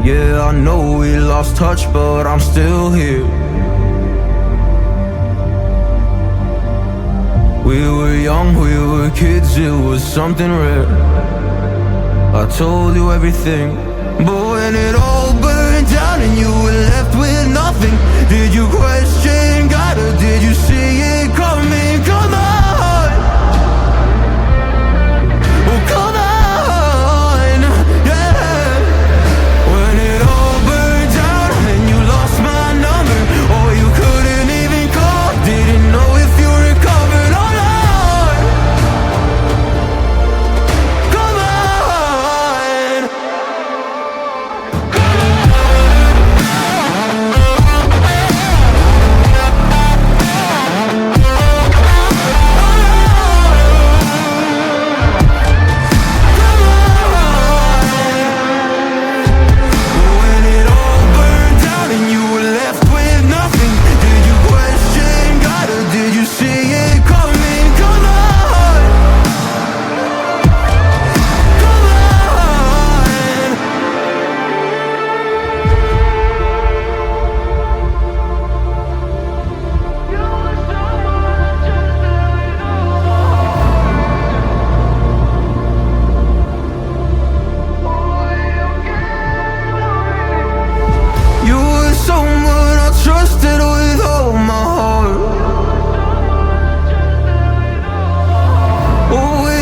Yeah, I know we lost touch, but I'm still here. We were young, we were kids, it was something rare. I told you everything, but when it all burned down and you were left with nothing,